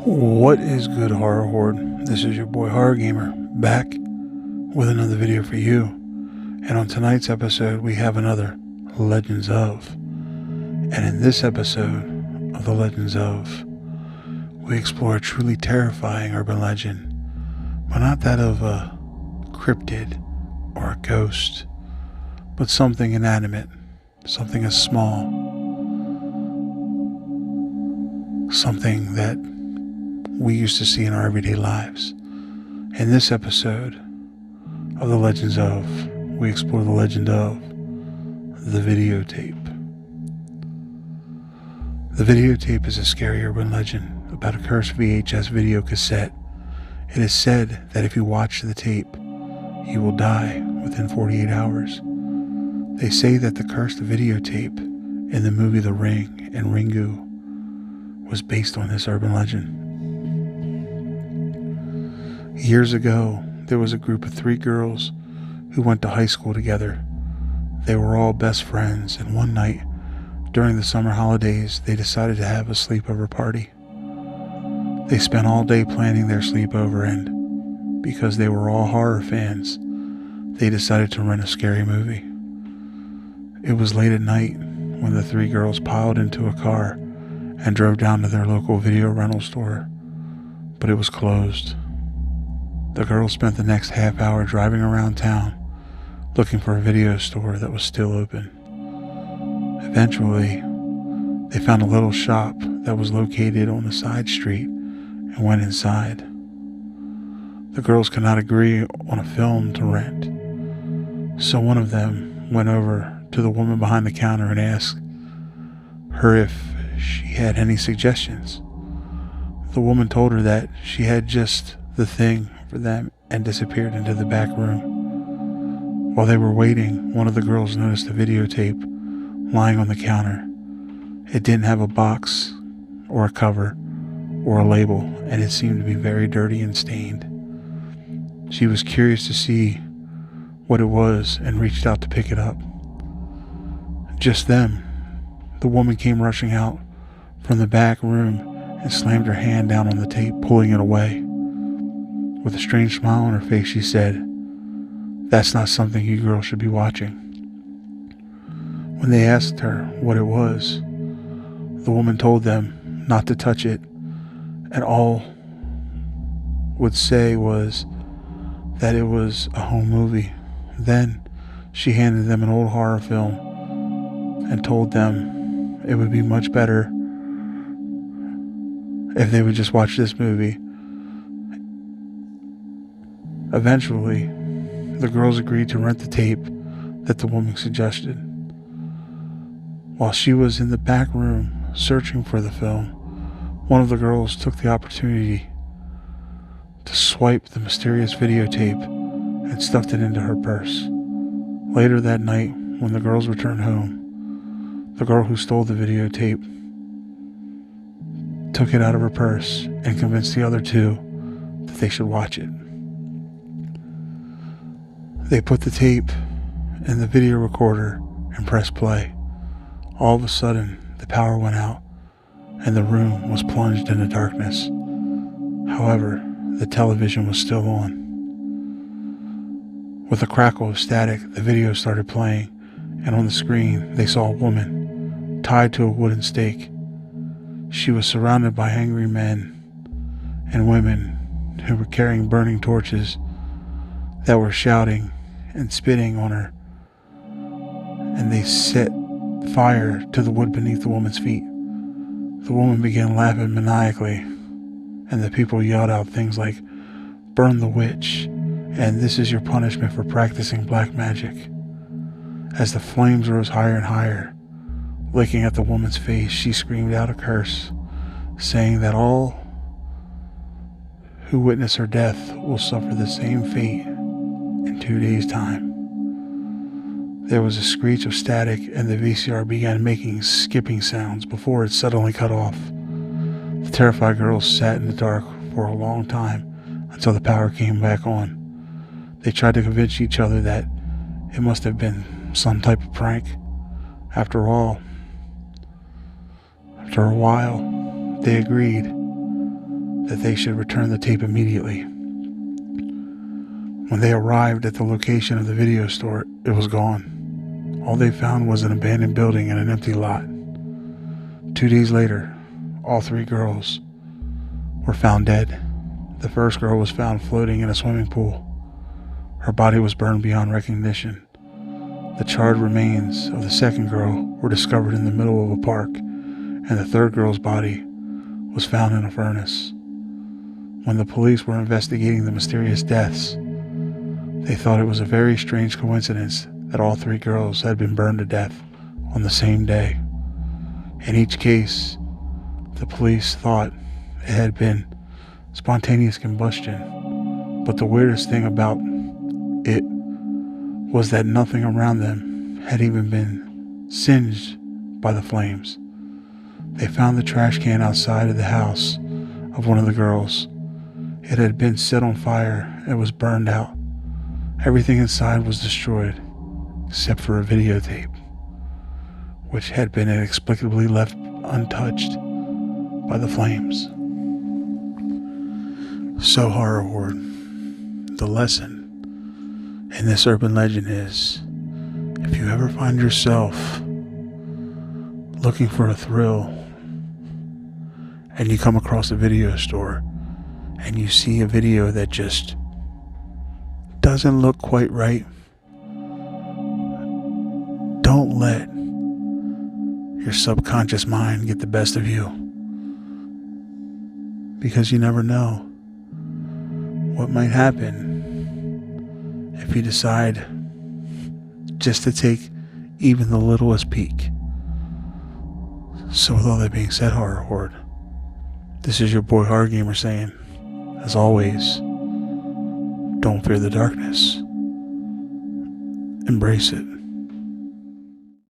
What is good, Horror Horde? This is your boy Horror Gamer, back with another video for you. And on tonight's episode, we have another Legends of. And in this episode of the Legends of, we explore a truly terrifying urban legend, but not that of a cryptid or a ghost, but something inanimate, something as small, something that we used to see in our everyday lives. In this episode of the Legends of, we explore the legend of the videotape. The videotape is a scary urban legend about a cursed VHS video cassette. It is said that if you watch the tape, you will die within 48 hours. They say that the cursed videotape in the movie The Ring and Ringu was based on this urban legend. Years ago, there was a group of 3 girls who went to high school together. They were all best friends, and one night during the summer holidays, they decided to have a sleepover party. They spent all day planning their sleepover, and because they were all horror fans, they decided to rent a scary movie. It was late at night when the 3 girls piled into a car and drove down to their local video rental store, but it was closed. The girls spent the next half hour driving around town looking for a video store that was still open. Eventually, they found a little shop that was located on a side street and went inside. The girls could not agree on a film to rent, so one of them went over to the woman behind the counter and asked her if she had any suggestions. The woman told her that she had just the thing for them and disappeared into the back room. While they were waiting, one of the girls noticed a videotape lying on the counter. It didn't have a box or a cover or a label, and it seemed to be very dirty and stained. She was curious to see what it was and reached out to pick it up. Just then, the woman came rushing out from the back room and slammed her hand down on the tape, pulling it away. With a strange smile on her face, she said, "That's not something you girls should be watching." When they asked her what it was, the woman told them not to touch it, and all would say was that it was a home movie. Then she handed them an old horror film and told them it would be much better if they would just watch this movie. Eventually, the girls agreed to rent the tape that the woman suggested. While she was in the back room searching for the film, one of the girls took the opportunity to swipe the mysterious videotape and stuffed it into her purse. Later that night, when the girls returned home, the girl who stole the videotape took it out of her purse and convinced the other 2 that they should watch it. They put the tape in the video recorder and pressed play. All of a sudden, the power went out and the room was plunged into darkness. However, the television was still on. With a crackle of static, the video started playing, and on the screen, they saw a woman tied to a wooden stake. She was surrounded by angry men and women who were carrying burning torches that were shouting and spitting on her, and they set fire to the wood beneath the woman's feet. The woman began laughing maniacally, and the people yelled out things like, "Burn the witch," and "This is your punishment for practicing black magic." As the flames rose higher and higher, licking at the woman's face, she screamed out a curse, saying that all who witness her death will suffer the same fate in 2 days' time. There was a screech of static, and the VCR began making skipping sounds before it suddenly cut off. The terrified girls sat in the dark for a long time until the power came back on. They tried to convince each other that it must have been some type of prank. After all, after a while, they agreed that they should return the tape immediately. When they arrived at the location of the video store, it was gone. All they found was an abandoned building and an empty lot. 2 days later, all 3 girls were found dead. The first girl was found floating in a swimming pool. Her body was burned beyond recognition. The charred remains of the second girl were discovered in the middle of a park, and the third girl's body was found in a furnace. When the police were investigating the mysterious deaths, they thought it was a very strange coincidence that all 3 girls had been burned to death on the same day. In each case, the police thought it had been spontaneous combustion, but the weirdest thing about it was that nothing around them had even been singed by the flames. They found the trash can outside of the house of one of the girls. It had been set on fire and was burned out. Everything inside was destroyed, except for a videotape, which had been inexplicably left untouched by the flames. So, horror horde, the lesson in this urban legend is, if you ever find yourself looking for a thrill and you come across a video store and you see a video that just doesn't look quite right, don't let your subconscious mind get the best of you, because you never know what might happen if you decide just to take even the littlest peek. So with all that being said, horror horde, this is your boy Horror Gamer saying, as always, don't fear the darkness, embrace it.